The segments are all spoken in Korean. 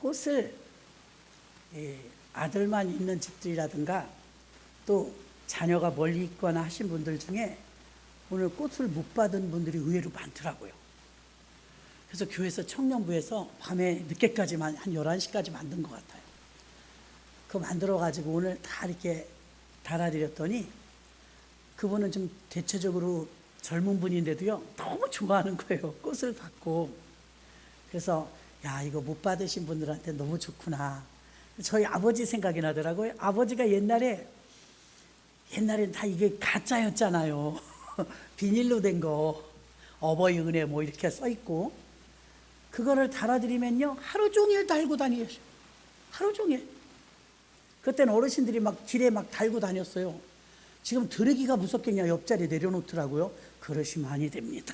꽃을 아들만 있는 집들이라든가 또 자녀가 멀리 있거나 하신 분들 중에 오늘 꽃을 못 받은 분들이 의외로 많더라고요. 그래서 교회에서 청년부에서 밤에 늦게까지만 한 11시까지 만든 것 같아요. 그거 만들어가지고 오늘 다 이렇게 달아드렸더니 그분은 좀 대체적으로 젊은 분인데도요 너무 좋아하는 거예요. 꽃을 받고. 그래서 야, 이거 못 받으신 분들한테 너무 좋구나. 저희 아버지 생각이 나더라고요. 아버지가 옛날엔 다 이게 가짜였잖아요. 비닐로 된 거, 어버이 은혜 뭐 이렇게 써 있고, 그거를 달아드리면요 하루 종일 달고 다니셔. 하루 종일. 그때는 어르신들이 막 길에 막 달고 다녔어요. 지금 들으기가 무섭겠냐, 옆자리에 내려놓더라고요. 그릇이 많이 됩니다.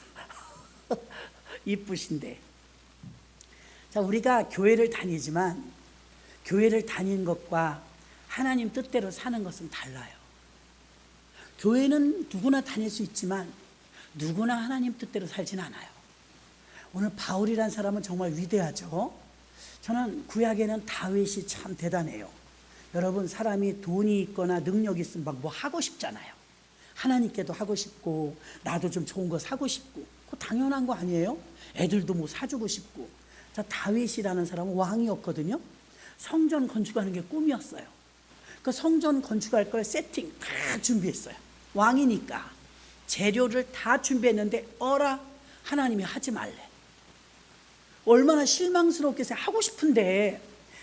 이쁘신데. 자, 우리가 교회를 다니지만 교회를 다니는 것과 하나님 뜻대로 사는 것은 달라요. 교회는 누구나 다닐 수 있지만 누구나 하나님 뜻대로 살진 않아요. 오늘 바울이라는 사람은 정말 위대하죠. 저는 구약에는 다윗이 참 대단해요. 여러분, 사람이 돈이 있거나 능력이 있으면 막 뭐 하고 싶잖아요. 하나님께도 하고 싶고 나도 좀 좋은 거 사고 싶고, 그거 당연한 거 아니에요? 애들도 뭐 사주고 싶고. 자, 다윗이라는 사람은 왕이었거든요. 성전 건축하는 게 꿈이었어요. 그 성전 건축할 걸 세팅 다 준비했어요. 왕이니까 재료를 다 준비했는데 어라, 하나님이 하지 말래. 얼마나 실망스럽겠어요. 하고 싶은데,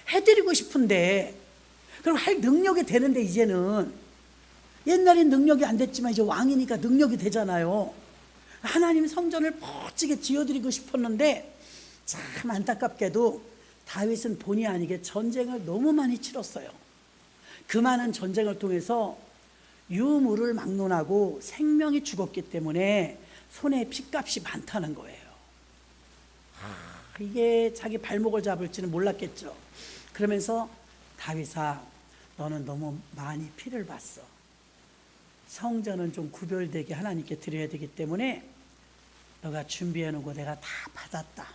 해드리고 싶은데, 그럼 할 능력이 되는데, 이제는 옛날엔 능력이 안 됐지만 이제 왕이니까 능력이 되잖아요. 하나님 성전을 멋지게 지어드리고 싶었는데 참 안타깝게도 다윗은 본의 아니게 전쟁을 너무 많이 치렀어요. 그 많은 전쟁을 통해서 유물을 막론하고 생명이 죽었기 때문에 손에 핏값이 많다는 거예요. 이게 자기 발목을 잡을지는 몰랐겠죠. 그러면서 다윗아, 너는 너무 많이 피를 봤어. 성전은 좀 구별되게 하나님께 드려야 되기 때문에 너가 준비해 놓은 거 내가 다 받았다.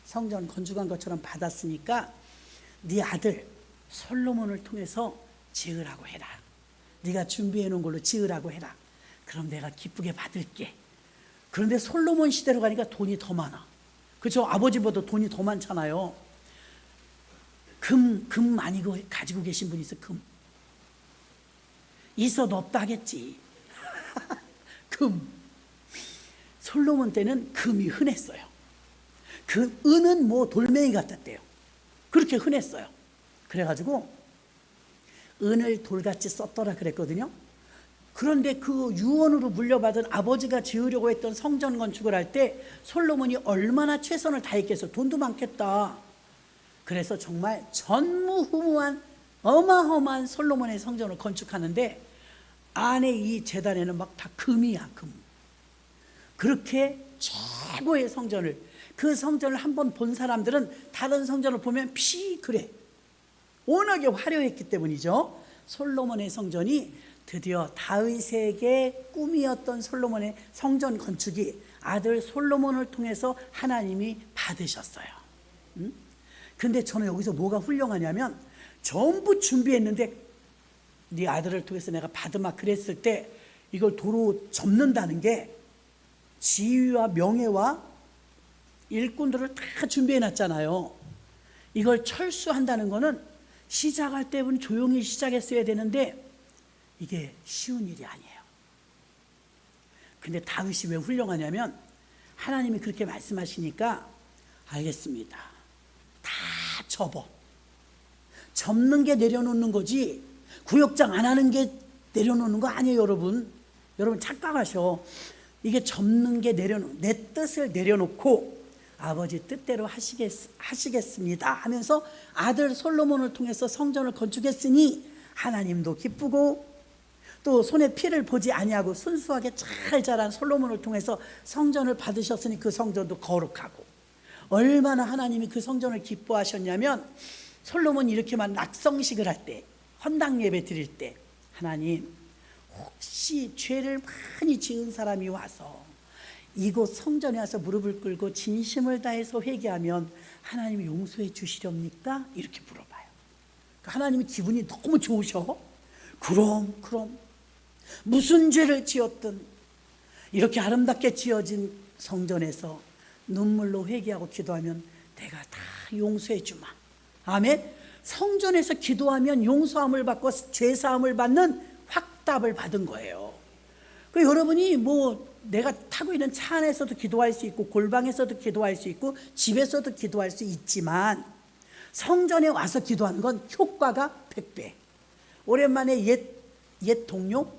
성전 건축한 것처럼 받았으니까 네 아들 솔로몬을 통해서 지으라고 해라. 네가 준비해 놓은 걸로 지으라고 해라. 그럼 내가 기쁘게 받을게. 그런데 솔로몬 시대로 가니까 돈이 더 많아. 그렇죠? 아버지보다 돈이 더 많잖아요. 금 많이 가지고 계신 분이 있어. 금 있어도 없다 하겠지. 금. 솔로몬 때는 금이 흔했어요. 그 은은 뭐 돌멩이 같았대요. 그렇게 흔했어요. 그래가지고 은을 돌같이 썼더라 그랬거든요. 그런데 그 유언으로 물려받은 아버지가 지으려고 했던 성전 건축을 할 때 솔로몬이 얼마나 최선을 다했겠어. 돈도 많겠다. 그래서 정말 전무후무한 어마어마한 솔로몬의 성전을 건축하는데 안에 이 제단에는 막 다 금이야, 금. 그렇게 최고의 성전을, 그 성전을 한번 본 사람들은 다른 성전을 보면 그래. 워낙에 화려했기 때문이죠. 솔로몬의 성전이 드디어 다윗에게 꿈이었던 솔로몬의 성전 건축이 아들 솔로몬을 통해서 하나님이 받으셨어요. 근데 저는 여기서 뭐가 훌륭하냐면 전부 준비했는데 네 아들을 통해서 내가 받으마 그랬을 때 이걸 도로 접는다는 게 지위와 명예와 일꾼들을 다 준비해 놨잖아요. 이걸 철수한다는 거는 시작할 때는 조용히 시작했어야 되는데 이게 쉬운 일이 아니에요. 근데 다윗이 왜 훌륭하냐면 하나님이 그렇게 말씀하시니까 알겠습니다. 다 접는 게 내려놓는 거지 구역장 안 하는 게 내려놓는 거 아니에요. 여러분 착각하셔. 이게 접는 게 내 뜻을 내려놓고 아버지 뜻대로 하시겠습니다 하면서 아들 솔로몬을 통해서 성전을 건축했으니 하나님도 기쁘고 또 손에 피를 보지 아니하고 순수하게 잘 자란 솔로몬을 통해서 성전을 받으셨으니 그 성전도 거룩하고, 얼마나 하나님이 그 성전을 기뻐하셨냐면 솔로몬이 이렇게만 낙성식을 할 때, 헌당 예배 드릴 때 하나님 혹시 죄를 많이 지은 사람이 와서 이곳 성전에 와서 무릎을 꿇고 진심을 다해서 회개하면 하나님이 용서해 주시렵니까? 이렇게 물어봐요. 그러니까 하나님이 기분이 너무 좋으셔. 그럼 무슨 죄를 지었든 이렇게 아름답게 지어진 성전에서 눈물로 회개하고 기도하면 내가 다 용서해 주마. 아멘. 성전에서 기도하면 용서함을 받고 죄사함을 받는 확답을 받은 거예요. 그 여러분이 내가 타고 있는 차 안에서도 기도할 수 있고 골방에서도 기도할 수 있고 집에서도 기도할 수 있지만 성전에 와서 기도하는 건 효과가 100배. 오랜만에 옛 동료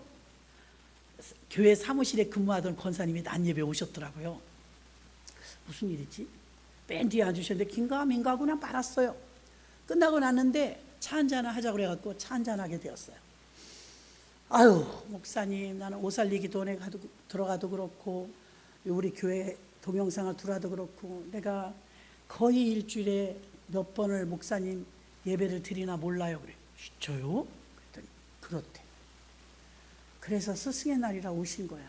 교회 사무실에 근무하던 권사님이 낮 예배 오셨더라고요. 무슨 일이지? 맨 뒤에 앉으셨는데 긴가민가 하고 그냥 말았어요. 끝나고 났는데 차 한잔 하자고 그래갖고 차 한잔하게 되었어요. 아유 목사님, 나는 오살리기도원에 들어가도 그렇고 우리 교회 동영상을 들어도 그렇고 내가 거의 일주일에 몇 번을 목사님 예배를 드리나 몰라요. 그래. 저요? 그랬더니 그렇대. 그래서 스승의 날이라 오신 거야.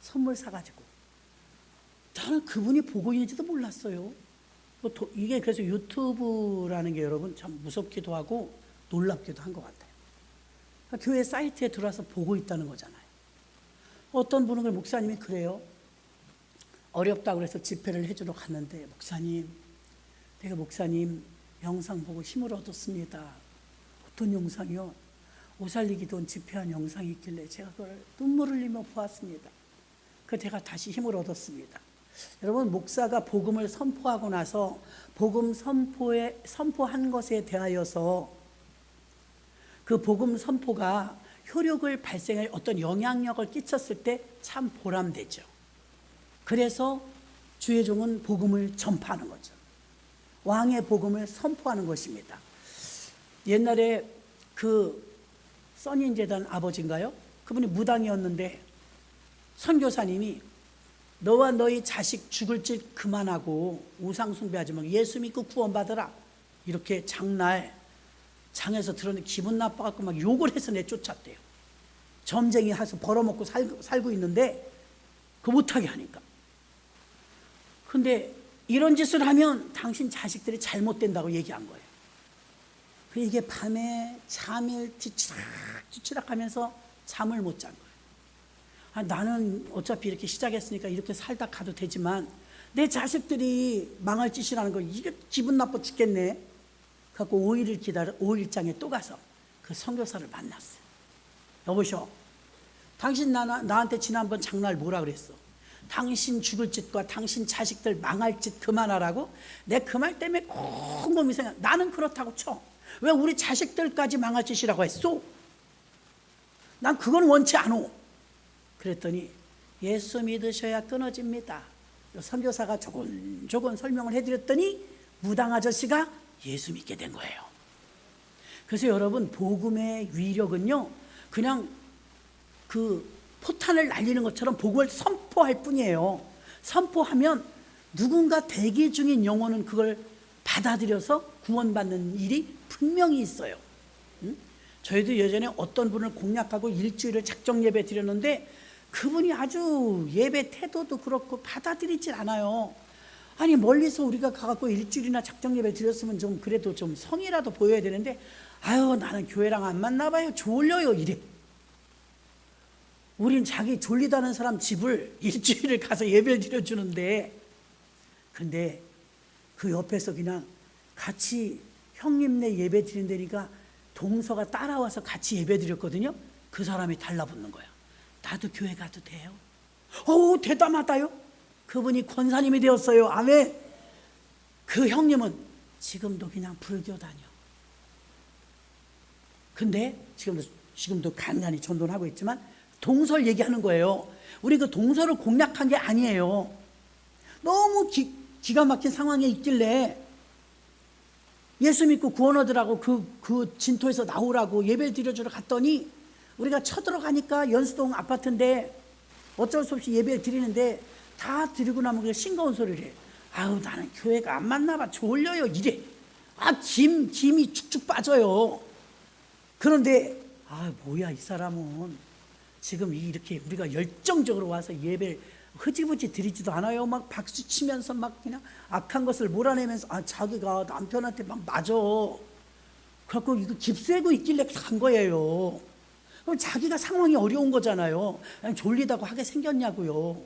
선물 사가지고. 저는 그분이 보고 있는지도 몰랐어요. 이게 그래서 유튜브라는 게 여러분 참 무섭기도 하고 놀랍기도 한 것 같아요. 그러니까 교회 사이트에 들어와서 보고 있다는 거잖아요. 어떤 분은 목사님이 그래요. 어렵다고 그래서 집회를 해주러 갔는데 목사님, 내가 목사님 영상 보고 힘을 얻었습니다. 어떤 영상이요? 오살리기도원 집회한 영상이 있길래 제가 그걸 눈물을 흘리며 보았습니다. 제가 다시 힘을 얻었습니다. 여러분, 목사가 복음을 선포하고 나서 복음 선포한 것에 대하여서 그 복음 선포가 효력을 발생할 어떤 영향력을 끼쳤을 때 참 보람되죠. 그래서 주의 종은 복음을 전파하는 거죠. 왕의 복음을 선포하는 것입니다. 옛날에 써니재단 아버지인가요? 그분이 무당이었는데 선교사님이 너와 너희 자식 죽을 짓 그만하고 우상 숭배하지 말고 예수 믿고 구원받으라, 이렇게 장에서 들었는데 기분 나빠갖고 막 욕을 해서 내쫓았대요. 점쟁이 해서 벌어먹고 살고 있는데 그거 못하게 하니까. 근데 이런 짓을 하면 당신 자식들이 잘못된다고 얘기한 거예요. 이게 밤에 잠일 뒤치락 하면서 잠을 못 잔 거예요. 나는 어차피 이렇게 시작했으니까 이렇게 살다 가도 되지만 내 자식들이 망할 짓이라는 거 이게 기분 나빠 죽겠네. 그래서 5일을 기다려 5일장에 또 가서 그 선교사를 만났어요. 여보셔, 당신 나한테 지난번 장날 뭐라 그랬어? 당신 죽을 짓과 당신 자식들 망할 짓 그만하라고? 내 그 말 때문에 곰곰이 생각. 나는 그렇다고 쳐. 왜 우리 자식들까지 망할 짓이라고 했어? 난 그건 원치 않어. 그랬더니 예수 믿으셔야 끊어집니다. 선교사가 조곤조곤 설명을 해드렸더니 무당 아저씨가 예수 믿게 된 거예요. 그래서 여러분, 복음의 위력은요, 그냥 포탄을 날리는 것처럼 복음을 선포할 뿐이에요. 선포하면 누군가 대기 중인 영혼은 그걸 받아들여서 구원받는 일이 분명히 있어요. 저희도 예전에 어떤 분을 공략하고 일주일을 작정 예배 드렸는데 그분이 아주 예배 태도도 그렇고 받아들이질 않아요. 아니, 멀리서 우리가 가갖고 일주일이나 작정 예배 드렸으면 좀 그래도 좀 성이라도 보여야 되는데, 아유, 나는 교회랑 안 맞나봐요, 졸려요, 이래. 우린 자기 졸리다는 사람 집을 일주일을 가서 예배를 드려주는데, 근데 그 옆에서 그냥 같이 형님네 예배 드린다니까 동서가 따라와서 같이 예배 드렸거든요. 그 사람이 달라붙는 거야. 나도 교회 가도 돼요? 오, 대담하다요. 그분이 권사님이 되었어요. 아멘. 그 형님은 지금도 그냥 불교 다녀. 근데 지금도 간간히 전도하고 있지만 동서를 얘기하는 거예요. 우리 그 동서를 공략한 게 아니에요. 너무 기가 막힌 상황에 있길래 예수 믿고 구원 얻으라고 그 진토에서 나오라고 예배를 드려주러 갔더니 우리가 쳐들어가니까 연수동 아파트인데 어쩔 수 없이 예배를 드리는데 다 드리고 나면 그냥 싱거운 소리를 해. 아우, 나는 교회가 안 맞나 봐, 졸려요, 이래. 김이 축축 빠져요. 그런데 뭐야, 이 사람은 지금 이렇게 우리가 열정적으로 와서 예배를 흐지부지 드리지도 않아요. 막 박수 치면서 막 그냥 악한 것을 몰아내면서 자기가 남편한테 막 맞아. 그래갖고 이거 깁세고 있길래 간 거예요. 그럼 자기가 상황이 어려운 거잖아요. 그냥 졸리다고 하게 생겼냐고요.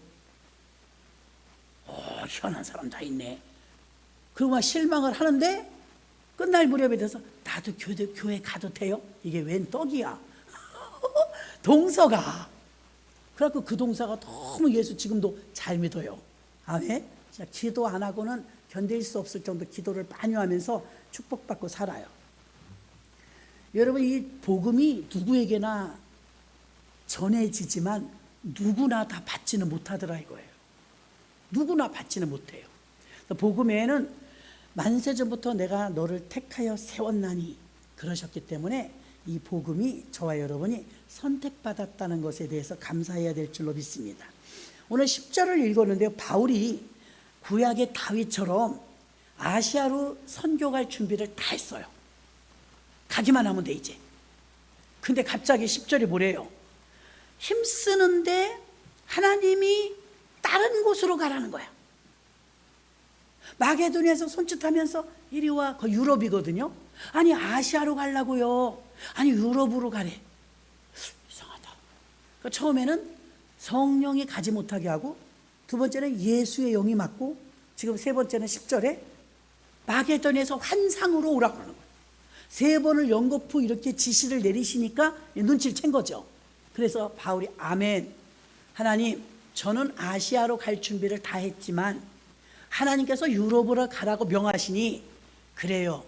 희한한 사람 다 있네. 그리고 막 실망을 하는데 끝날 무렵에 돼서 나도 교회 가도 돼요? 이게 웬 떡이야. 동서가. 그래갖고 그 동서가 너무 예수 지금도 잘 믿어요. 아멘. 기도 안 하고는 견딜 수 없을 정도 기도를 많이 하면서 축복받고 살아요. 여러분, 이 복음이 누구에게나 전해지지만 누구나 다 받지는 못하더라 이거예요. 누구나 받지는 못해요. 복음에는 만세전부터 내가 너를 택하여 세웠나니 그러셨기 때문에 이 복음이 저와 여러분이 선택받았다는 것에 대해서 감사해야 될 줄로 믿습니다. 오늘 10절을 읽었는데요. 바울이 구약의 다윗처럼 아시아로 선교갈 준비를 다 했어요. 가기만 하면 돼 이제. 근데 갑자기 10절이 뭐래요? 힘쓰는데 하나님이 다른 곳으로 가라는 거야. 마게도니아에서 손짓하면서 이리 와. 그 유럽이거든요. 아니 아시아로 가려고요. 아니 유럽으로 가래. 이상하다. 그러니까 처음에는 성령이 가지 못하게 하고, 두 번째는 예수의 영이 맞고, 지금 세 번째는 10절에 마게도니아에서 환상으로 오라고 그러는 거예요. 세 번을 연거푸 이렇게 지시를 내리시니까 눈치를 챈 거죠. 그래서 바울이 아멘. 하나님, 저는 아시아로 갈 준비를 다 했지만 하나님께서 유럽으로 가라고 명하시니 그래요.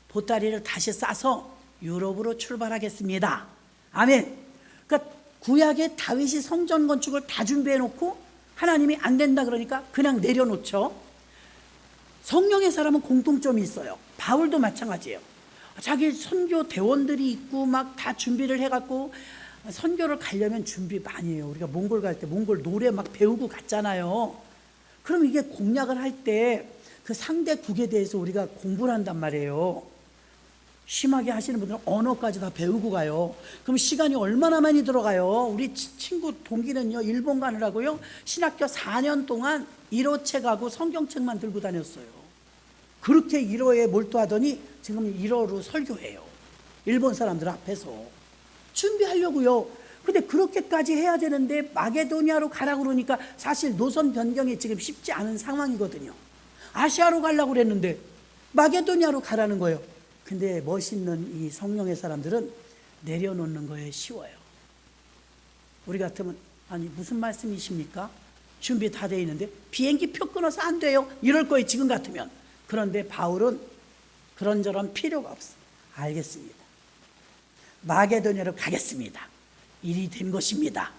보따리를 다시 싸서 유럽으로 출발하겠습니다. 아멘. 그러니까 구약의 다윗이 성전 건축을 다 준비해 놓고 하나님이 안 된다 그러니까 그냥 내려놓죠. 성령의 사람은 공통점이 있어요. 바울도 마찬가지예요. 자기 선교 대원들이 있고 막 다 준비를 해갖고 선교를 가려면 준비 많이 해요. 우리가 몽골 갈 때 몽골 노래 막 배우고 갔잖아요. 그럼 이게 공략을 할 때 그 상대국에 대해서 우리가 공부를 한단 말이에요. 심하게 하시는 분들은 언어까지 다 배우고 가요. 그럼 시간이 얼마나 많이 들어가요? 우리 친구 동기는요, 일본 가느라고요, 신학교 4년 동안 1호책 하고 성경책만 들고 다녔어요. 그렇게 1호에 몰두하더니 지금 1호로 설교해요. 일본 사람들 앞에서. 준비하려고요. 근데 그렇게까지 해야 되는데 마게도니아로 가라고 그러니까 사실 노선 변경이 지금 쉽지 않은 상황이거든요. 아시아로 가려고 그랬는데 마게도니아로 가라는 거예요. 근데 멋있는 이 성령의 사람들은 내려놓는 거에 쉬워요. 우리 같으면 아니 무슨 말씀이십니까? 준비 다 돼 있는데 비행기 표 끊어서 안 돼요. 이럴 거예요 지금 같으면. 그런데 바울은 그런저런 필요가 없어. 알겠습니다. 마게도니아로 가겠습니다. 일이 된 것입니다.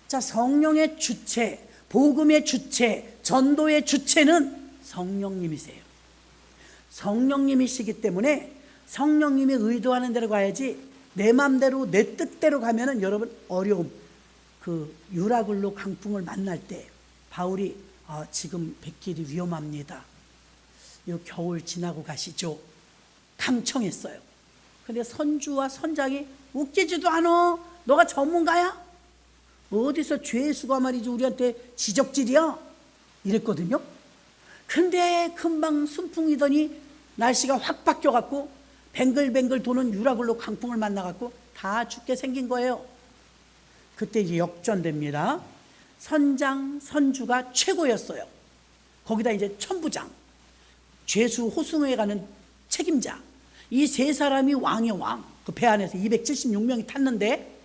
자, 성령의 주체, 복음의 주체, 전도의 주체는 성령님이세요. 성령님이시기 때문에 성령님이 의도하는 대로 가야지 내 마음대로 내 뜻대로 가면은 여러분 어려움. 그 유라굴로 강풍을 만날 때 바울이 지금 백길이 위험합니다. 이 겨울 지나고 가시죠. 강청했어요. 근데 선주와 선장이 웃기지도 않아. 너가 전문가야? 어디서 죄수가 말이지 우리한테 지적질이야? 이랬거든요. 근데 금방 순풍이더니 날씨가 확 바뀌어갖고 뱅글뱅글 도는 유라굴로 강풍을 만나갖고 다 죽게 생긴 거예요. 그때 이제 역전됩니다. 선장, 선주가 최고였어요. 거기다 이제 천부장, 죄수 호송에 가는 책임자, 이 세 사람이 왕의 왕. 그 배 안에서 276명이 탔는데,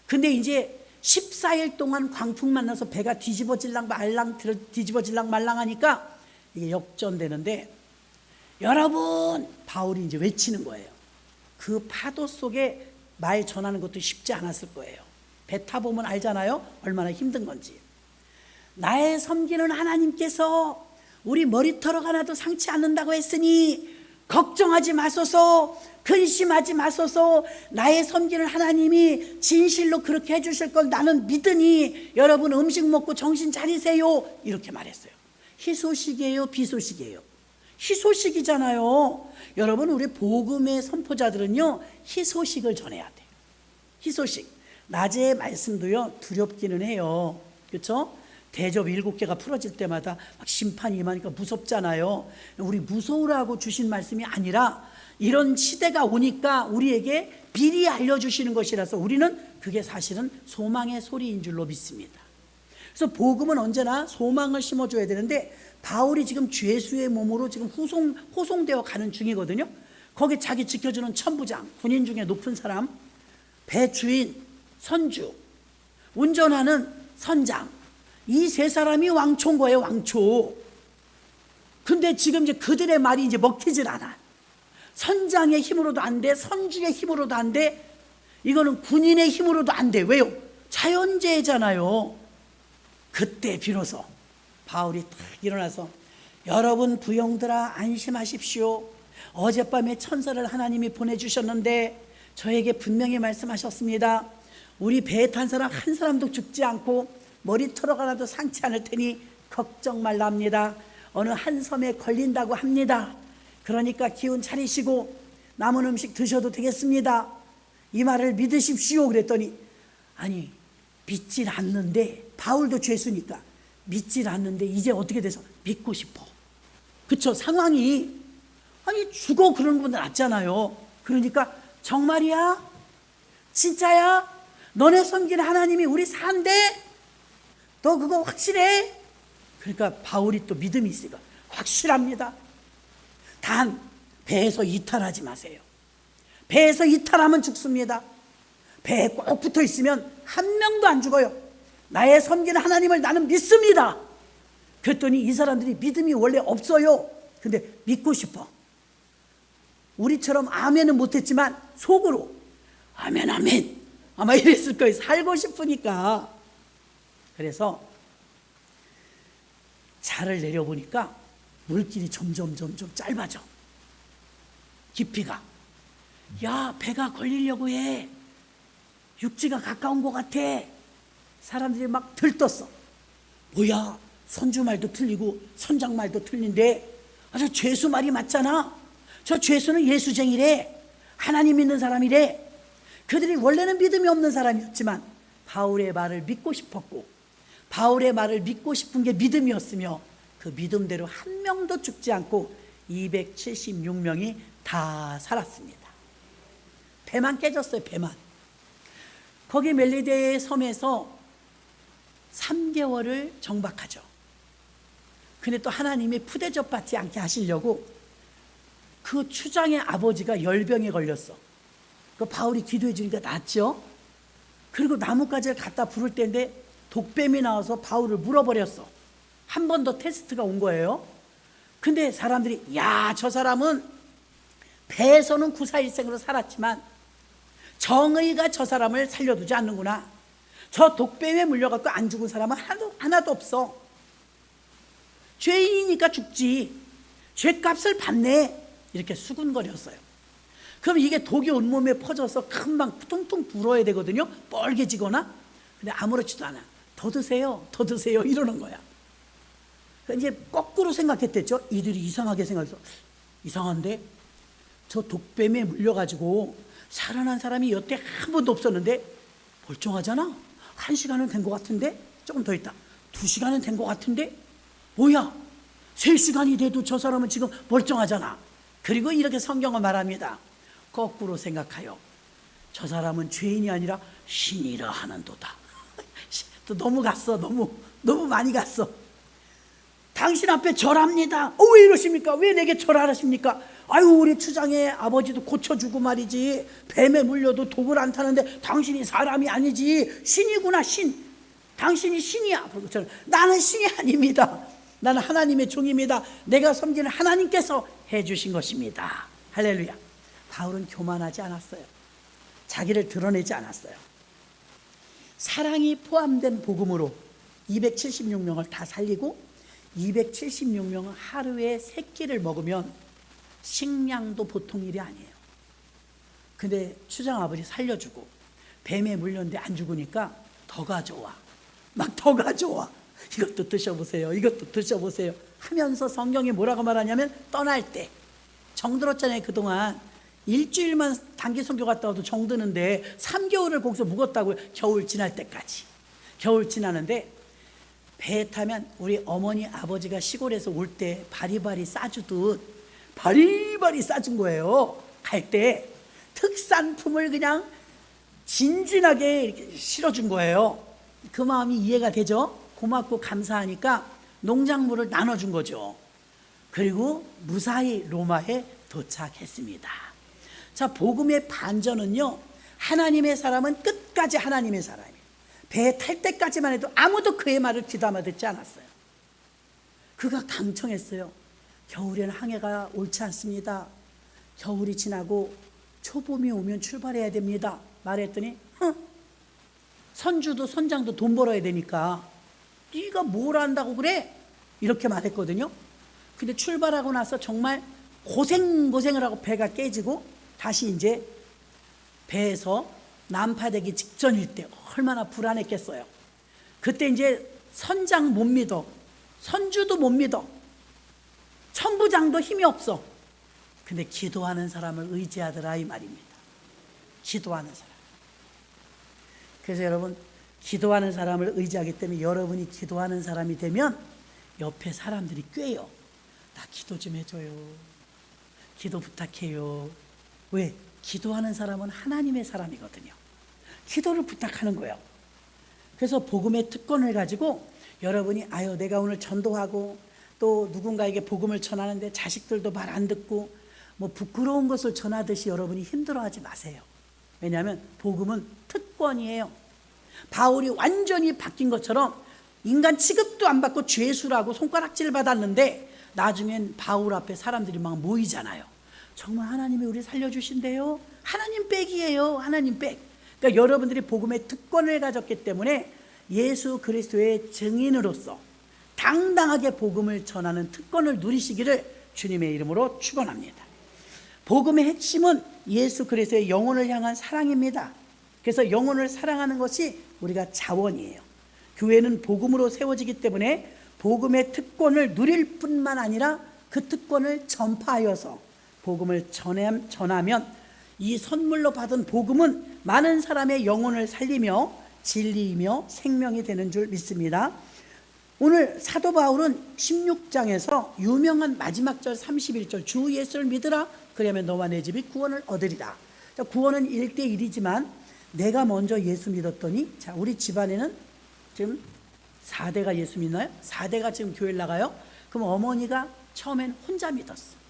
근데 이제 14일 동안 광풍 만나서 배가 뒤집어질랑 말랑 하니까 이게 역전되는데, 여러분, 바울이 이제 외치는 거예요. 그 파도 속에 말 전하는 것도 쉽지 않았을 거예요. 배 타보면 알잖아요. 얼마나 힘든 건지. 나의 섬기는 하나님께서 우리 머리털 하나도 상치 않는다고 했으니 걱정하지 마소서, 근심하지 마소서. 나의 섬기는 하나님이 진실로 그렇게 해주실 걸 나는 믿으니 여러분 음식 먹고 정신 차리세요. 이렇게 말했어요. 희소식이에요, 비소식이에요? 희소식이잖아요. 여러분, 우리 복음의 선포자들은요, 희소식을 전해야 돼요. 희소식. 낮의 말씀도요, 두렵기는 해요. 그렇죠? 대접 7개가 풀어질 때마다 막 심판이 임하니까 무섭잖아요. 우리 무서우라고 주신 말씀이 아니라 이런 시대가 오니까 우리에게 미리 알려주시는 것이라서 우리는 그게 사실은 소망의 소리인 줄로 믿습니다. 그래서 복음은 언제나 소망을 심어줘야 되는데 바울이 지금 죄수의 몸으로 지금 호송되어 가는 중이거든요. 거기 자기 지켜주는 천부장, 군인 중에 높은 사람, 배 주인, 선주, 운전하는 선장, 이 세 사람이 왕초인 거예요. 왕초. 근데 지금 이제 그들의 말이 이제 먹히질 않아. 선장의 힘으로도 안 돼, 선주의 힘으로도 안 돼, 이거는 군인의 힘으로도 안 돼. 왜요? 자연재해잖아요. 그때 비로소 바울이 탁 일어나서 여러분 부용들아 안심하십시오. 어젯밤에 천사를 하나님이 보내주셨는데 저에게 분명히 말씀하셨습니다. 우리 배에 탄 사람 한 사람도 죽지 않고 머리털어 하나도 상치 않을 테니 걱정 말랍니다. 어느 한 섬에 걸린다고 합니다. 그러니까 기운 차리시고 남은 음식 드셔도 되겠습니다. 이 말을 믿으십시오. 그랬더니 아니 믿질 않는데, 바울도 죄수니까 믿질 않는데 이제 어떻게 돼서 믿고 싶어. 그쵸? 상황이 아니 죽어 그러는 분들 낫잖아요. 그러니까 정말이야? 진짜야? 너네 섬기는 하나님이 우리 산대? 너 그거 확실해? 그러니까 바울이 또 믿음이 있으니까 확실합니다. 단 배에서 이탈하지 마세요. 배에서 이탈하면 죽습니다. 배에 꼭 붙어 있으면 한 명도 안 죽어요. 나의 섬기는 하나님을 나는 믿습니다. 그랬더니 이 사람들이 믿음이 원래 없어요. 근데 믿고 싶어. 우리처럼 아멘은 못했지만 속으로 아멘 아멘 아마 이랬을 거예요. 살고 싶으니까. 그래서 차를 내려보니까 물길이 점점 짧아져. 깊이가. 야, 배가 걸리려고 해. 육지가 가까운 것 같아. 사람들이 막 들떴어. 뭐야, 선주 말도 틀리고 선장 말도 틀린데 저 죄수 말이 맞잖아. 저 죄수는 예수쟁이래. 하나님 믿는 사람이래. 그들이 원래는 믿음이 없는 사람이었지만 바울의 말을 믿고 싶었고, 바울의 말을 믿고 싶은 게 믿음이었으며 그 믿음대로 한 명도 죽지 않고 276명이 다 살았습니다. 배만 깨졌어요. 배만. 거기 멜리데의 섬에서 3개월을 정박하죠. 근데 또 하나님이 푸대접 받지 않게 하시려고 그 추장의 아버지가 열병에 걸렸어. 그 바울이 기도해 주니까 낫죠. 그리고 나뭇가지를 갖다 부를 때인데 독뱀이 나와서 바울을 물어버렸어. 한 번 더 테스트가 온 거예요. 근데 사람들이 야, 저 사람은 배에서는 구사일생으로 살았지만 정의가 저 사람을 살려두지 않는구나. 저 독뱀에 물려갖고 안 죽은 사람은 하나도 없어. 죄인이니까 죽지. 죄값을 받네. 이렇게 수군거렸어요. 그럼 이게 독이 온몸에 퍼져서 금방 퉁퉁 불어야 되거든요. 뻘개지거나. 근데 아무렇지도 않아. 더 드세요. 더 드세요. 이러는 거야. 이제 거꾸로 생각했댔죠. 이들이 이상하게 생각해서 이상한데 저 독뱀에 물려가지고 살아난 사람이 여태 한 번도 없었는데 멀쩡하잖아. 1시간은 된 것 같은데 조금 더 있다. 2시간은 된 것 같은데 뭐야 3시간이 돼도 저 사람은 지금 멀쩡하잖아. 그리고 이렇게 성경은 말합니다. 거꾸로 생각하여 저 사람은 죄인이 아니라 신이라 하는도다. 또 너무 갔어. 너무 많이 갔어. 당신 앞에 절합니다. 왜 이러십니까? 왜 내게 절하십니까? 아유, 우리 추장의 아버지도 고쳐주고 말이지. 뱀에 물려도 독을 안 타는데 당신이 사람이 아니지. 신이구나, 신. 당신이 신이야. 나는 신이 아닙니다. 나는 하나님의 종입니다. 내가 섬기는 하나님께서 해주신 것입니다. 할렐루야. 바울은 교만하지 않았어요. 자기를 드러내지 않았어요. 사랑이 포함된 복음으로 276명을 다 살리고 276명은 하루에 3끼를 먹으면 식량도 보통 일이 아니에요. 근데 추장 아버지 살려주고 뱀에 물렸는데 안 죽으니까 더 가져와. 막 더 가져와. 이것도 드셔보세요. 이것도 드셔보세요. 하면서 성경이 뭐라고 말하냐면 떠날 때 정들었잖아요. 그동안 일주일만 단기 선교 갔다 와도 정드는데 3개월을 거기서 묵었다고요. 겨울 지날 때까지. 겨울 지나는데 배에 타면 우리 어머니 아버지가 시골에서 올 때 바리바리 싸주듯 바리바리 싸준 거예요. 갈 때 특산품을 그냥 진진하게 이렇게 실어준 거예요. 그 마음이 이해가 되죠? 고맙고 감사하니까 농작물을 나눠준 거죠. 그리고 무사히 로마에 도착했습니다. 자, 복음의 반전은요, 하나님의 사람은 끝까지 하나님의 사람이에요. 배에 탈 때까지만 해도 아무도 그의 말을 귀담아 듣지 않았어요. 그가 강청했어요. 겨울에는 항해가 옳지 않습니다. 겨울이 지나고 초봄이 오면 출발해야 됩니다. 말했더니 선주도 선장도 돈 벌어야 되니까 네가 뭘 안다고 그래? 이렇게 말했거든요. 근데 출발하고 나서 정말 고생을 하고 배가 깨지고 다시 이제 배에서 난파되기 직전일 때 얼마나 불안했겠어요. 그때 이제 선장 못 믿어, 선주도 못 믿어, 천부장도 힘이 없어. 근데 기도하는 사람을 의지하더라 이 말입니다. 기도하는 사람. 그래서 여러분, 기도하는 사람을 의지하기 때문에 여러분이 기도하는 사람이 되면 옆에 사람들이 꿰요. 나 기도 좀 해줘요. 기도 부탁해요. 왜? 기도하는 사람은 하나님의 사람이거든요. 기도를 부탁하는 거예요. 그래서 복음의 특권을 가지고 여러분이 내가 오늘 전도하고 또 누군가에게 복음을 전하는데 자식들도 말 안 듣고 뭐 부끄러운 것을 전하듯이 여러분이 힘들어하지 마세요. 왜냐하면 복음은 특권이에요. 바울이 완전히 바뀐 것처럼 인간 취급도 안 받고 죄수라고 손가락질 받았는데 나중엔 바울 앞에 사람들이 막 모이잖아요. 정말 하나님이 우리 살려주신대요. 하나님 백이에요. 하나님 백. 그러니까 여러분들이 복음의 특권을 가졌기 때문에 예수 그리스도의 증인으로서 당당하게 복음을 전하는 특권을 누리시기를 주님의 이름으로 축원합니다. 복음의 핵심은 예수 그리스도의 영혼을 향한 사랑입니다. 그래서 영혼을 사랑하는 것이 우리가 자원이에요. 교회는 복음으로 세워지기 때문에 복음의 특권을 누릴 뿐만 아니라 그 특권을 전파하여서 복음을 전하면 이 선물로 받은 복음은 많은 사람의 영혼을 살리며 진리이며 생명이 되는 줄 믿습니다. 오늘 사도 바울은 16장에서 유명한 마지막 절 31절 주 예수를 믿으라 그러면 너와 내 집이 구원을 얻으리라. 구원은 1대1이지만 내가 먼저 예수 믿었더니 자, 우리 집안에는 지금 4대가 예수 믿나요? 4대가 지금 교회를 나가요? 그럼 어머니가 처음엔 혼자 믿었어.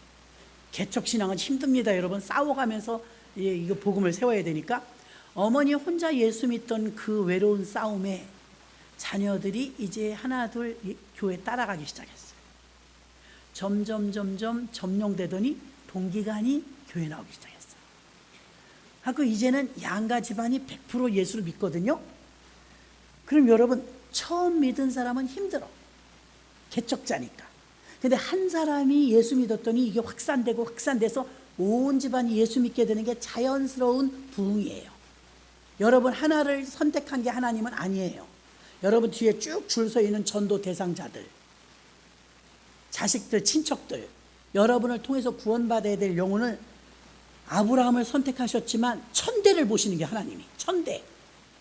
개척신앙은 힘듭니다. 여러분 싸워가면서 이거 복음을 세워야 되니까 어머니 혼자 예수 믿던 그 외로운 싸움에 자녀들이 이제 하나 둘 교회 따라가기 시작했어요. 점점 점령되더니 동기간이 교회 나오기 시작했어요. 하고 이제는 양가 집안이 100% 예수를 믿거든요. 그럼 여러분 처음 믿은 사람은 힘들어. 개척자니까. 근데 한 사람이 예수 믿었더니 이게 확산돼서 온 집안이 예수 믿게 되는 게 자연스러운 부흥이에요. 여러분 하나를 선택한 게 하나님은 아니에요. 여러분 뒤에 쭉 줄 서 있는 전도 대상자들, 자식들, 친척들, 여러분을 통해서 구원받아야 될 영혼을 아브라함을 선택하셨지만 1000대를 보시는 게 하나님이 1000대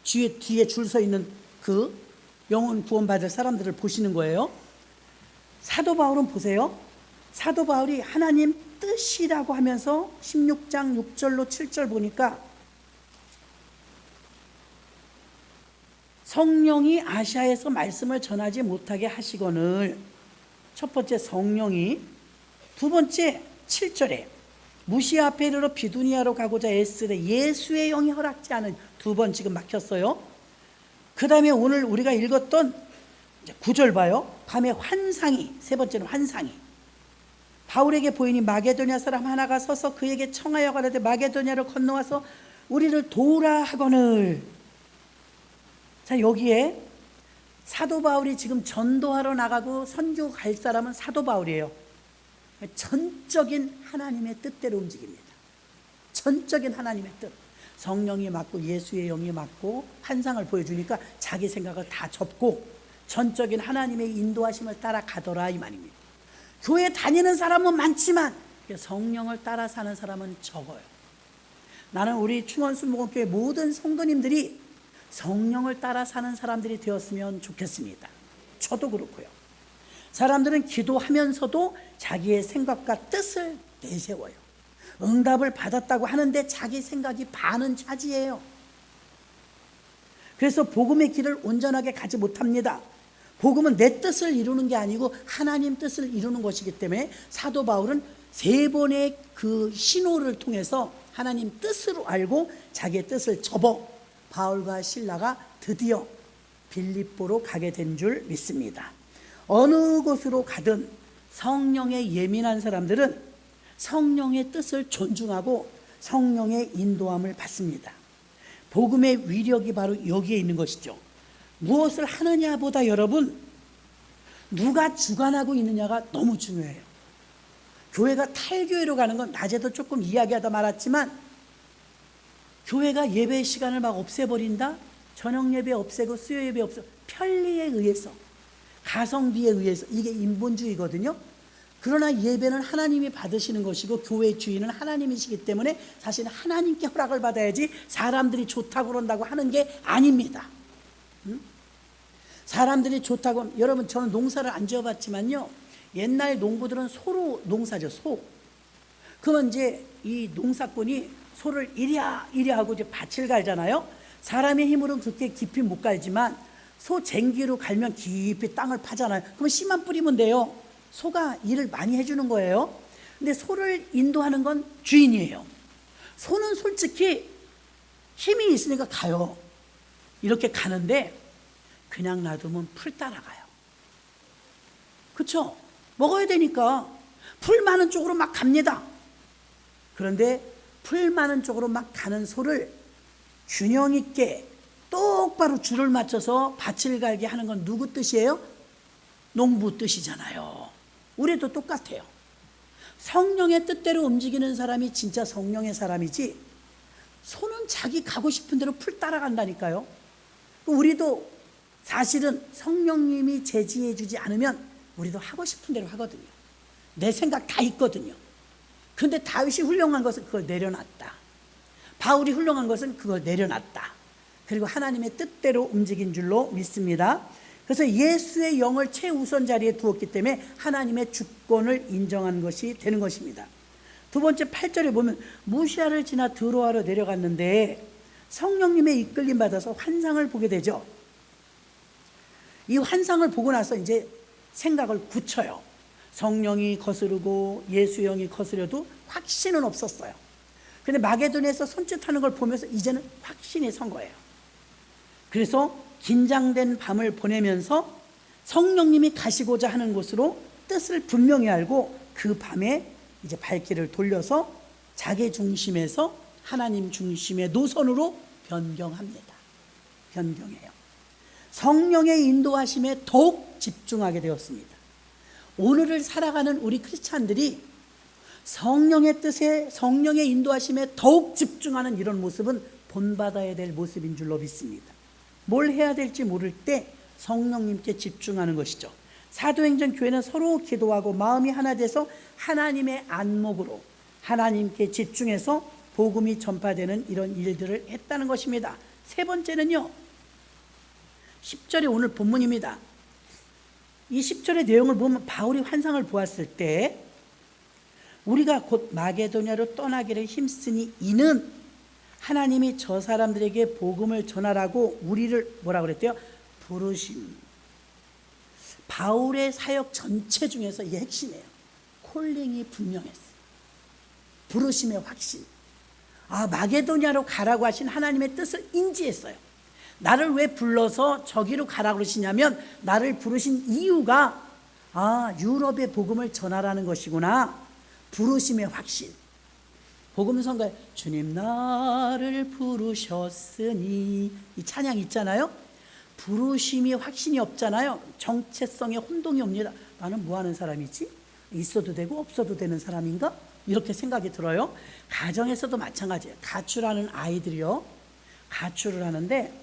뒤에 줄 서 있는 그 영혼 구원받을 사람들을 보시는 거예요. 사도 바울은 보세요. 사도 바울이 하나님 뜻이라고 하면서 16장 6절로 7절 보니까 성령이 아시아에서 말씀을 전하지 못하게 하시거늘 첫 번째 성령이, 두 번째 7절에 무시아 앞에 이르러 비두니아로 가고자 애쓰되 예수의 영이 허락지 않은, 두 번 지금 막혔어요. 그 다음에 오늘 우리가 읽었던 9절 봐요. 밤에 환상이, 세 번째는 환상이 바울에게 보이니 마게도냐 사람 하나가 서서 그에게 청하여 가라되 마게도냐를 건너와서 우리를 도우라 하거늘. 자, 여기에 사도 바울이 지금 전도하러 나가고 선교 갈 사람은 사도 바울이에요. 전적인 하나님의 뜻대로 움직입니다. 전적인 하나님의 뜻. 성령이 맡고 예수의 영이 맡고 환상을 보여주니까 자기 생각을 다 접고 전적인 하나님의 인도하심을 따라가더라 이 말입니다. 교회 다니는 사람은 많지만 성령을 따라 사는 사람은 적어요. 나는 우리 충원순복음교회 모든 성도님들이 성령을 따라 사는 사람들이 되었으면 좋겠습니다. 저도 그렇고요. 사람들은 기도하면서도 자기의 생각과 뜻을 내세워요. 응답을 받았다고 하는데 자기 생각이 반은 차지해요. 그래서 복음의 길을 온전하게 가지 못합니다. 복음은 내 뜻을 이루는 게 아니고 하나님 뜻을 이루는 것이기 때문에 사도 바울은 3번의 그 신호를 통해서 하나님 뜻으로 알고 자기의 뜻을 접어 바울과 실라가 드디어 빌립보로 가게 된 줄 믿습니다. 어느 곳으로 가든 성령에 예민한 사람들은 성령의 뜻을 존중하고 성령의 인도함을 받습니다. 복음의 위력이 바로 여기에 있는 것이죠. 무엇을 하느냐보다 여러분, 누가 주관하고 있느냐가 너무 중요해요. 교회가 탈교회로 가는 건 낮에도 조금 이야기하다 말았지만, 교회가 예배 시간을 막 없애버린다? 저녁 예배 없애고 수요 예배 없애고 편리에 의해서, 가성비에 의해서, 이게 인본주의거든요. 그러나 예배는 하나님이 받으시는 것이고 교회 주인은 하나님이시기 때문에 사실 하나님께 허락을 받아야지 사람들이 좋다고 그런다고 하는 게 아닙니다. 사람들이 좋다고, 여러분 저는 농사를 안 지어봤지만요, 옛날 농부들은 소로 농사죠. 소. 그러면 이제 이 농사꾼이 소를 이리야 하고 이제 밭을 갈잖아요. 사람의 힘으로는 그렇게 깊이 못 갈지만 소 쟁기로 갈면 깊이 땅을 파잖아요. 그럼 씨만 뿌리면 돼요. 소가 일을 많이 해주는 거예요. 근데 소를 인도하는 건 주인이에요. 소는 솔직히 힘이 있으니까 가요. 이렇게 가는데 그냥 놔두면 풀 따라가요. 그렇죠? 먹어야 되니까 풀 많은 쪽으로 막 갑니다. 그런데 풀 많은 쪽으로 막 가는 소를 균형 있게 똑바로 줄을 맞춰서 밭을 갈게 하는 건 누구 뜻이에요? 농부 뜻이잖아요. 우리도 똑같아요. 성령의 뜻대로 움직이는 사람이 진짜 성령의 사람이지, 소는 자기 가고 싶은 대로 풀 따라간다니까요. 우리도 사실은 성령님이 제지해 주지 않으면 우리도 하고 싶은 대로 하거든요. 내 생각 다 있거든요. 그런데 다윗이 훌륭한 것은 그걸 내려놨다. 바울이 훌륭한 것은 그걸 내려놨다. 그리고 하나님의 뜻대로 움직인 줄로 믿습니다. 그래서 예수의 영을 최우선 자리에 두었기 때문에 하나님의 주권을 인정한 것이 되는 것입니다. 두 번째 8절에 보면 무시아를 지나 드로아로 내려갔는데 성령님의 이끌림 받아서 환상을 보게 되죠. 이 환상을 보고 나서 이제 생각을 굳혀요. 성령이 거스르고 예수 영이 거스려도 확신은 없었어요. 근데 마게도냐에서 손짓하는 걸 보면서 이제는 확신이 선 거예요. 그래서 긴장된 밤을 보내면서 성령님이 가시고자 하는 곳으로 뜻을 분명히 알고 그 밤에 이제 발길을 돌려서 자기 중심에서 하나님 중심의 노선으로 변경합니다. 변경해요. 성령의 인도하심에 더욱 집중하게 되었습니다. 오늘을 살아가는 우리 크리스찬들이 성령의 뜻에, 성령의 인도하심에 더욱 집중하는 이런 모습은 본받아야 될 모습인 줄로 믿습니다. 뭘 해야 될지 모를 때 성령님께 집중하는 것이죠. 사도행전 교회는 서로 기도하고 마음이 하나 돼서 하나님의 안목으로 하나님께 집중해서 복음이 전파되는 이런 일들을 했다는 것입니다. 세 번째는요, 10절의 오늘 본문입니다. 이 10절의 내용을 보면 바울이 환상을 보았을 때 우리가 곧 마게도냐로 떠나기를 힘쓰니 이는 하나님이 저 사람들에게 복음을 전하라고 우리를 뭐라고 그랬대요? 부르심. 바울의 사역 전체 중에서 이게 핵심이에요. 콜링이 분명했어요. 부르심의 확신. 마게도냐로 가라고 하신 하나님의 뜻을 인지했어요. 나를 왜 불러서 저기로 가라고 그러시냐면 나를 부르신 이유가 유럽의 복음을 전하라는 것이구나. 부르심의 확신. 복음 선가에 주님 나를 부르셨으니, 이 찬양 있잖아요. 부르심이 확신이 없잖아요. 정체성에 혼동이 옵니다. 나는 뭐 하는 사람이지? 있어도 되고 없어도 되는 사람인가? 이렇게 생각이 들어요. 가정에서도 마찬가지예요. 가출하는 아이들이요, 가출을 하는데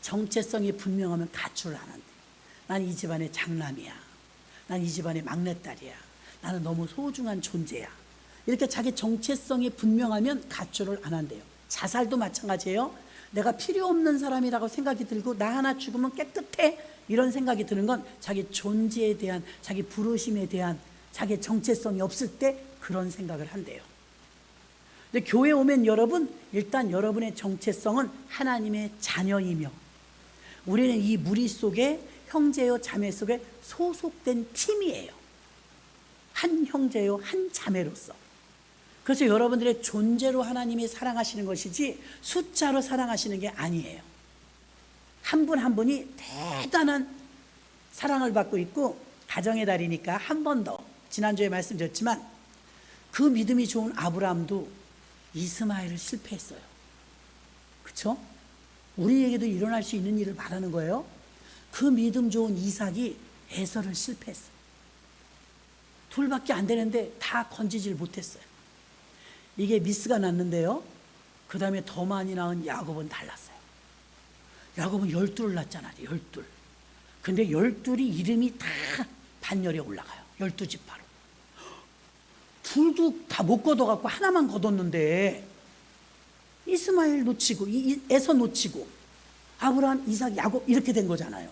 정체성이 분명하면 가출을 안 한대. 난 이 집안의 장남이야. 난 이 집안의 막내딸이야. 나는 너무 소중한 존재야. 이렇게 자기 정체성이 분명하면 가출을 안 한대요. 자살도 마찬가지예요. 내가 필요 없는 사람이라고 생각이 들고 나 하나 죽으면 깨끗해. 이런 생각이 드는 건 자기 존재에 대한, 자기 부르심에 대한, 자기 정체성이 없을 때 그런 생각을 한대요. 근데 교회 오면 여러분, 일단 여러분의 정체성은 하나님의 자녀이며, 우리는 이 무리 속에 형제요 자매 속에 소속된 팀이에요. 한 형제요 한 자매로서. 그래서 여러분들의 존재로 하나님이 사랑하시는 것이지 숫자로 사랑하시는 게 아니에요. 한 분 한 분이 대단한 사랑을 받고 있고, 가정의 달이니까 한 번 더, 지난주에 말씀드렸지만 그 믿음이 좋은 아브라함도 이스마엘을 실패했어요. 그렇죠? 우리에게도 일어날 수 있는 일을 말하는 거예요. 그 믿음 좋은 이삭이 에서를 실패했어요. 둘밖에 안 되는데 다 건지질 못했어요. 이게 미스가 났는데요, 그 다음에 더 많이 낳은 야곱은 달랐어요. 야곱은 12을 낳잖아요. 12. 근데 12이 이름이 다 반열에 올라가요. 12지파로. 둘도 다 못 걷어갖고 하나만 걷었는데, 이스마엘 놓치고 에서 놓치고 아브라함, 이삭, 야곱 이렇게 된 거잖아요.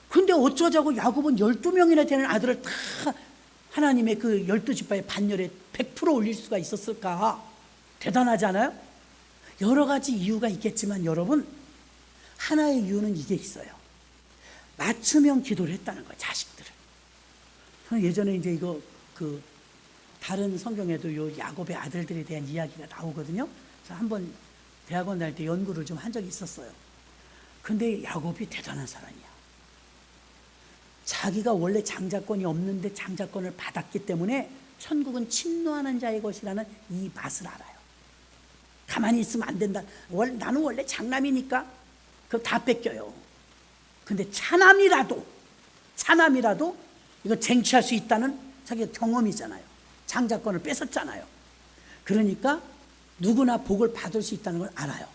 근데 어쩌자고 야곱은 12명이나 되는 아들을 다 하나님의 그 12지파의 반열에 100% 올릴 수가 있었을까? 대단하지 않아요? 여러 가지 이유가 있겠지만 여러분, 하나의 이유는 이게 있어요. 맞춤형 기도를 했다는 거예요, 자식들을. 저는 예전에 이제 이거 다른 성경에도 요 야곱의 아들들에 대한 이야기가 나오거든요. 그래서 한번 대학원 다닐 때 연구를 좀 한 적이 있었어요. 근데 야곱이 대단한 사람이야. 자기가 원래 장자권이 없는데 장자권을 받았기 때문에 천국은 침노하는 자의 것이라는 이 맛을 알아요. 가만히 있으면 안 된다. 나는 원래 장남이니까 그럼 다 뺏겨요. 근데 차남이라도 이거 쟁취할 수 있다는 자기가 경험이잖아요. 장자권을 뺏었잖아요. 그러니까 누구나 복을 받을 수 있다는 걸 알아요.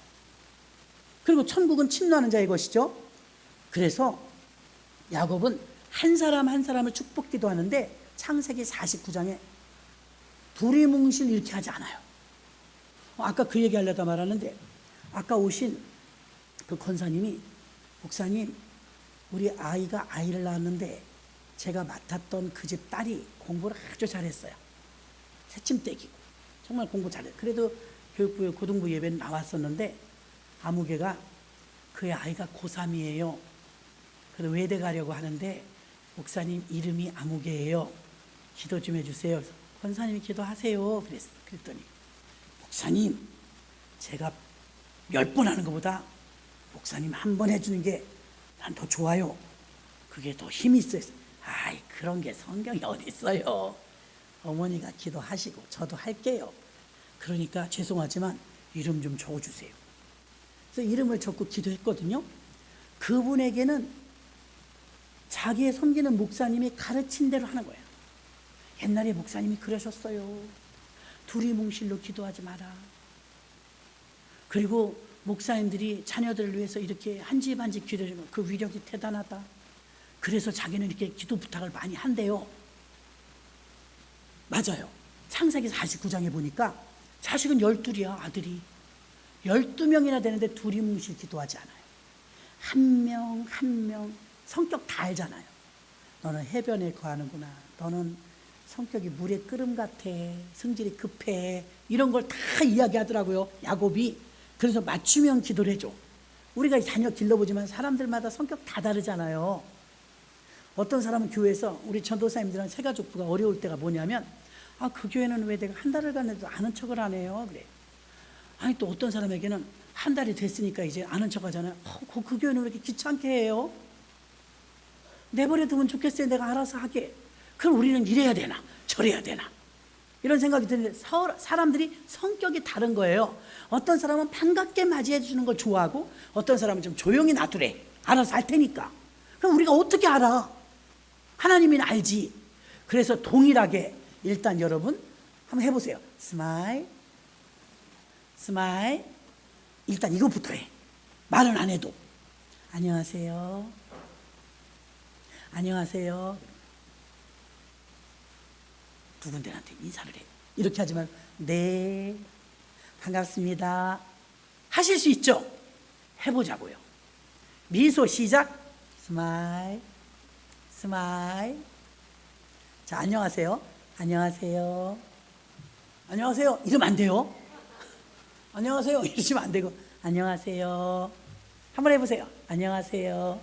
그리고 천국은 침노하는 자의 것이죠. 그래서 야곱은 한 사람 한 사람을 축복 기도하는데 창세기 49장에 두리뭉실 이렇게 하지 않아요. 아까 그 얘기 하려다 말았는데, 아까 오신 그 권사님이, 목사님 우리 아이가 아이를 낳았는데 제가 맡았던 그 집 딸이 공부를 아주 잘했어요. 새침대기고 정말 공부 잘해요. 그래도 교육부 고등부 예배는 나왔었는데 아무개가 그의 아이가 고3이에요. 그래서 외대 가려고 하는데 목사님 이름이 아무개예요. 기도 좀 해주세요. 권사님이 기도하세요. 그랬더니 목사님 제가 10번 하는 것보다 목사님 한 번 해주는 게 난 더 좋아요. 그게 더 힘이 있어요. 아이 그런 게 성경에 어디 있어요. 어머니가 기도하시고 저도 할게요. 그러니까 죄송하지만 이름 좀 적어주세요. 그래서 이름을 적고 기도했거든요. 그분에게는 자기의 섬기는 목사님이 가르친 대로 하는 거예요. 옛날에 목사님이 그러셨어요. 두리뭉실로 기도하지 마라. 그리고 목사님들이 자녀들을 위해서 이렇게 한 집 한 집 기도해주면 그 위력이 대단하다. 그래서 자기는 이렇게 기도 부탁을 많이 한대요. 맞아요. 창세기 49장에 보니까 자식은 12이야, 아들이. 12명이나 되는데 두리뭉실 기도하지 않아요. 한 명 한 명 성격 다 알잖아요. 너는 해변에 거하는구나. 너는 성격이 물의 끓음 같아. 성질이 급해. 이런 걸 다 이야기하더라고요, 야곱이. 그래서 맞춤형 기도를 해줘. 우리가 자녀 길러보지만 사람들마다 성격 다 다르잖아요. 어떤 사람은 교회에서, 우리 전도사님들은 새가족부가 어려울 때가 뭐냐면, 그 교회는 왜 내가 한 달을 갔는데도 아는 척을 안 해요? 그래. 아니 또 어떤 사람에게는 한 달이 됐으니까 이제 아는 척 하잖아요. 그 교회는 왜 이렇게 귀찮게 해요? 내버려 두면 좋겠어요. 내가 알아서 하게. 그럼 우리는 이래야 되나 저래야 되나 이런 생각이 드는데, 사람들이 성격이 다른 거예요. 어떤 사람은 반갑게 맞이해 주는 걸 좋아하고, 어떤 사람은 좀 조용히 놔두래. 알아서 할 테니까. 그럼 우리가 어떻게 알아? 하나님은 알지. 그래서 동일하게 일단 여러분 한번 해보세요. 스마일, 스마일. 일단 이것부터 해. 말은 안 해도. 안녕하세요. 안녕하세요. 누군데한테 인사를 해. 이렇게 하지 말고 네, 반갑습니다. 하실 수 있죠? 해보자고요. 미소 시작. 스마일, 스마일. 자, 안녕하세요. 안녕하세요. 안녕하세요. 이러면 안 돼요. 안녕하세요. 이러시면 안 되고, 안녕하세요. 한번 해보세요. 안녕하세요.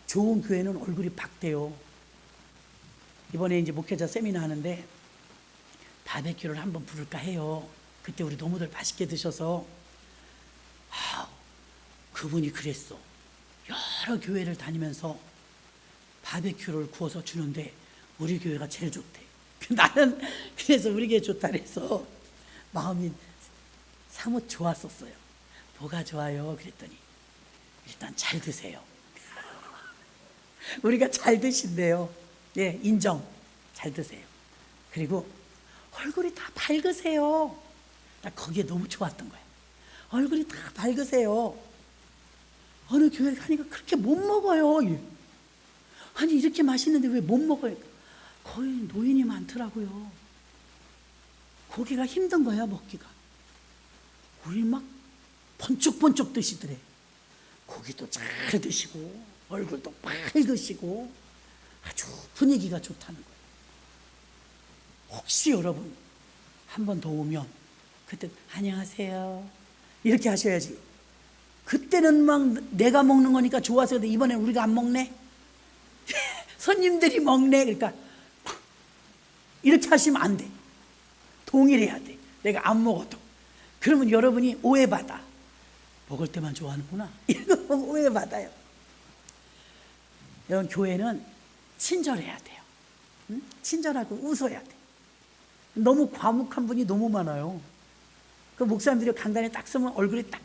좋은 교회는 얼굴이 밝대요. 이번에 이제 목회자 세미나 하는데 바베큐를 한번 부를까 해요. 그때 우리 노무들 맛있게 드셔서, 그분이 그랬어. 여러 교회를 다니면서 바베큐를 구워서 주는데 우리 교회가 제일 좋대. 나는 그래서 우리 교회 좋다 그래서 마음이 사뭇 좋았었어요. 뭐가 좋아요? 그랬더니 일단 잘 드세요. 우리가 잘 드신대요. 예, 인정. 잘 드세요. 그리고 얼굴이 다 밝으세요. 나 거기에 너무 좋았던 거야. 얼굴이 다 밝으세요. 어느 교회 가니까 그렇게 못 먹어요. 아니 이렇게 맛있는데 왜 못 먹어요? 거의 노인이 많더라고요. 고기가 힘든 거야 먹기가. 우리 막 번쩍번쩍 드시더래. 고기도 잘 드시고 얼굴도 밝으시고 아주 분위기가 좋다는 거예요. 혹시 여러분 한 번 더 오면 그때 안녕하세요 이렇게 하셔야지. 그때는 막 내가 먹는 거니까 좋아서 이번엔 우리가 안 먹네. 손님들이 먹네. 그러니까 이렇게 하시면 안 돼. 동일해야 돼. 내가 안 먹어도. 그러면 여러분이 오해받아. 먹을 때만 좋아하는구나. 이거 오해받아요. 여러분 교회는 친절해야 돼요. 응? 친절하고 웃어야 돼. 너무 과묵한 분이 너무 많아요. 그 목사님들이 강단에 딱 서면 얼굴이 딱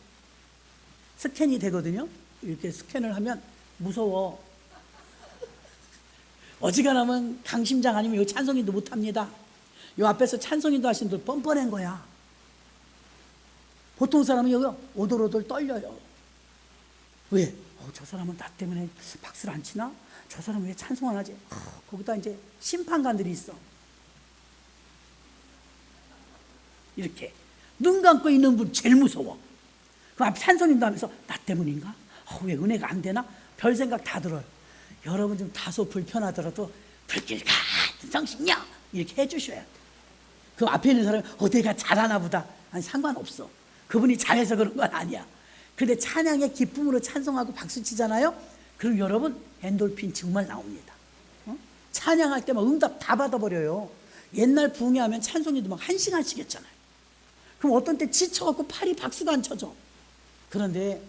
스캔이 되거든요. 이렇게 스캔을 하면 무서워. 어지간하면 강심장 아니면 여기 찬송인도 못합니다. 요 앞에서 찬송인도 하시는 분 뻔뻔한 거야. 보통 사람은 여기 오돌오돌 떨려요. 왜? 저 사람은 나 때문에 박수를 안 치나? 저 사람은 왜 찬송 안 하지? 거기다 이제 심판관들이 있어. 이렇게 눈 감고 있는 분 제일 무서워. 그 앞에 찬송인도 하면서 나 때문인가? 왜 은혜가 안 되나? 별 생각 다 들어요. 여러분 좀 다소 불편하더라도 불길 같은 성신여 이렇게 해주셔야 돼. 그 앞에 있는 사람이 내가 잘하나 보다. 아니 상관없어. 그분이 잘해서 그런 건 아니야. 근데 찬양의 기쁨으로 찬송하고 박수 치잖아요. 그럼 여러분 엔돌핀 정말 나옵니다. 찬양할 때 막 응답 다 받아버려요. 옛날 부흥회하면 찬송이도 막 1시간씩 했잖아요. 그럼 어떤 때 지쳐갖고 팔이 박수가 안 쳐져. 그런데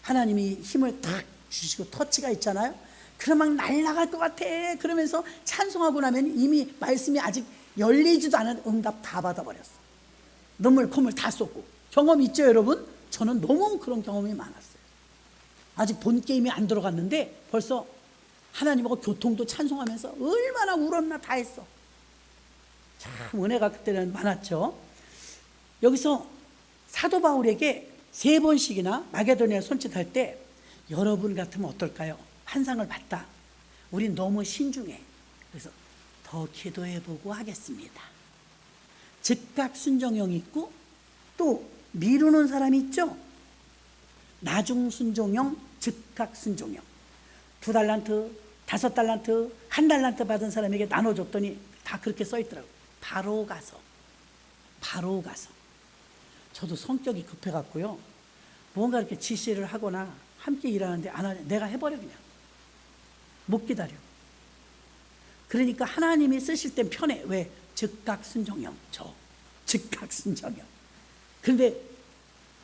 하나님이 힘을 탁 주시고 터치가 있잖아요. 그럼 막 날아갈 것 같아. 그러면서 찬송하고 나면 이미 말씀이 아직 열리지도 않은 응답 다 받아버렸어. 눈물 콧물 다 쏟고. 경험 있죠 여러분? 저는 너무 그런 경험이 많았어요. 아직 본 게임이 안 들어갔는데 벌써 하나님하고 교통도 찬송하면서 얼마나 울었나 다 했어. 참 은혜가 그때는 많았죠. 여기서 사도 바울에게 3번씩이나 마게도니아 손짓할 때 여러분 같으면 어떨까요? 환상을 봤다. 우린 너무 신중해. 그래서 더 기도해보고 하겠습니다. 즉각 순종형이 있고 또 미루는 사람이 있죠. 나중 순종형, 즉각 순종형. 2달란트, 5달란트, 1달란트 받은 사람에게 나눠줬더니 다 그렇게 써있더라고요. 바로 가서. 저도 성격이 급해갖고요. 뭔가 이렇게 지시를 하거나 함께 일하는데 안 하냐. 내가 해버려 그냥. 못 기다려. 그러니까 하나님이 쓰실 땐 편해. 왜? 즉각 순종형. 즉각 순종형. 그런데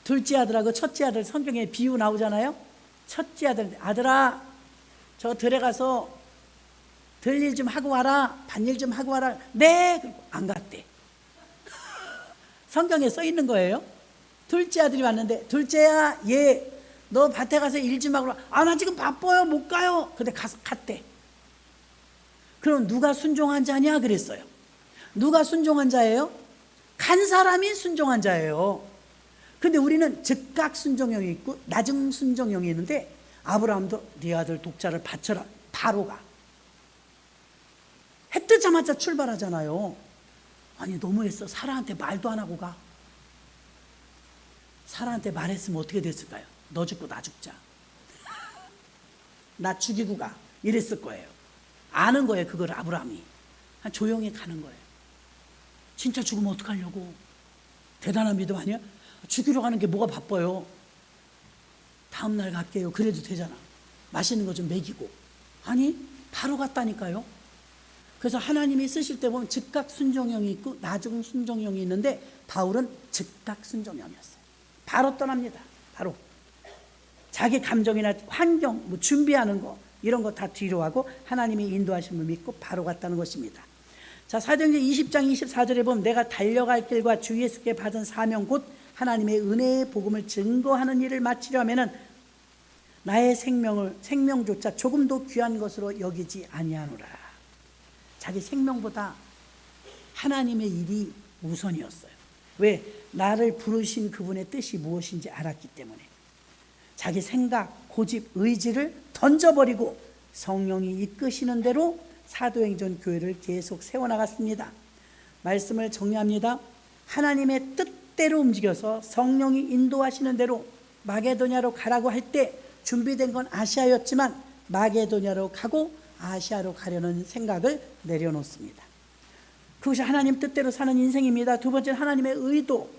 둘째 아들하고 첫째 아들 성경에 비유 나오잖아요. 첫째 아들아 저 들에 가서 들일 좀 하고 와라. 밭일 좀 하고 와라. 네. 그리고 안 갔대. 성경에 써 있는 거예요. 둘째 아들이 왔는데 둘째야 너 밭에 가서 일 좀 하고 와. 나 지금 바빠요 못 가요. 근데 가서 갔대. 그럼 누가 순종한 자냐 그랬어요. 누가 순종한 자예요? 간 사람이 순종한 자예요. 근데 우리는 즉각 순종형이 있고 나중 순종형이 있는데 아브라함도 네 아들 독자를 바쳐라. 바로 가. 해 뜨자마자 출발하잖아요. 아니 너무했어. 사라한테 말도 안 하고 가. 사라한테 말했으면 어떻게 됐을까요? 너 죽고 나 죽자. 나 죽이고 가. 이랬을 거예요. 아는 거예요. 그걸 아브라함이. 조용히 가는 거예요. 진짜 죽으면 어떡하려고. 대단한 믿음 아니야? 죽이러 가는 게 뭐가 바빠요. 다음날 갈게요. 그래도 되잖아. 맛있는 거 좀 먹이고. 아니 바로 갔다니까요. 그래서 하나님이 쓰실 때 보면 즉각 순종형이 있고 나중 순종형이 있는데 바울은 즉각 순종형이었어요. 바로 떠납니다. 바로 자기 감정이나 환경, 뭐 준비하는 거 이런 거 다 뒤로 하고 하나님이 인도하심을 믿고 바로 갔다는 것입니다. 자, 사도행전 20장 24절에 보면 내가 달려갈 길과 주 예수께 받은 사명 곧 하나님의 은혜의 복음을 증거하는 일을 마치려 하면은 나의 생명조차 조금도 귀한 것으로 여기지 아니하노라. 자기 생명보다 하나님의 일이 우선이었어요. 왜? 나를 부르신 그분의 뜻이 무엇인지 알았기 때문에. 자기 생각, 고집, 의지를 던져버리고 성령이 이끄시는 대로 사도행전 교회를 계속 세워나갔습니다. 말씀을 정리합니다. 하나님의 뜻대로 움직여서 성령이 인도하시는 대로 마게도냐로 가라고 할 때 준비된 건 아시아였지만 마게도냐로 가고 아시아로 가려는 생각을 내려놓습니다. 그것이 하나님 뜻대로 사는 인생입니다. 두 번째는 하나님의 의도.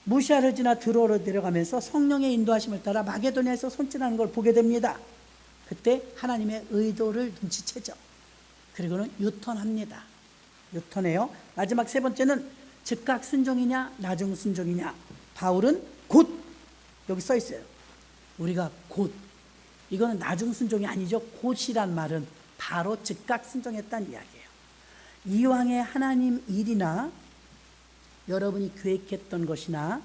무시아를 지나 드로로 내려가면서 성령의 인도하심을 따라 마게도냐에서 손질하는 걸 보게 됩니다. 그때 하나님의 의도를 눈치채죠. 그리고는 유턴합니다. 유턴해요. 마지막 세 번째는 즉각 순종이냐 나중 순종이냐. 바울은 곧, 여기 써 있어요. 우리가 곧, 이거는 나중 순종이 아니죠. 곧이란 말은 바로 즉각 순종했다는 이야기예요. 이왕의 하나님 일이나 여러분이 계획했던 것이나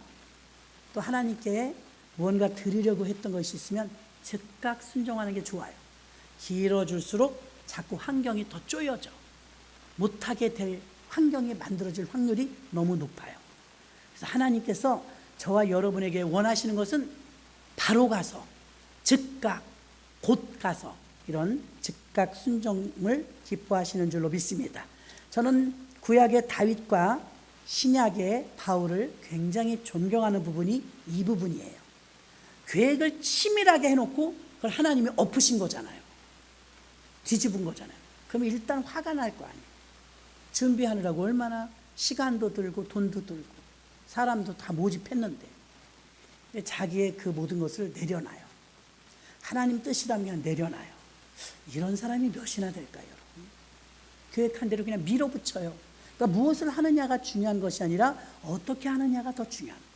또 하나님께 뭔가 드리려고 했던 것이 있으면 즉각 순종하는 게 좋아요. 길어질수록 자꾸 환경이 더 쪼여져. 못하게 될 환경이 만들어질 확률이 너무 높아요. 그래서 하나님께서 저와 여러분에게 원하시는 것은 바로 가서, 즉각, 곧 가서 이런 즉각 순종을 기뻐하시는 줄로 믿습니다. 저는 구약의 다윗과 신약의 바울을 굉장히 존경하는 부분이 이 부분이에요. 계획을 치밀하게 해놓고 그걸 하나님이 엎으신 거잖아요. 뒤집은 거잖아요. 그럼 일단 화가 날 거 아니에요. 준비하느라고 얼마나 시간도 들고 돈도 들고 사람도 다 모집했는데 자기의 그 모든 것을 내려놔요. 하나님 뜻이라면 그냥 내려놔요. 이런 사람이 몇이나 될까요, 여러분? 계획한 대로 그냥 밀어붙여요. 그러니까 무엇을 하느냐가 중요한 것이 아니라 어떻게 하느냐가 더 중요한 거예요.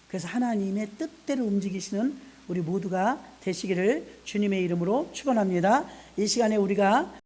그래서 하나님의 뜻대로 움직이시는 우리 모두가 되시기를 주님의 이름으로 축원합니다. 이 시간에 우리가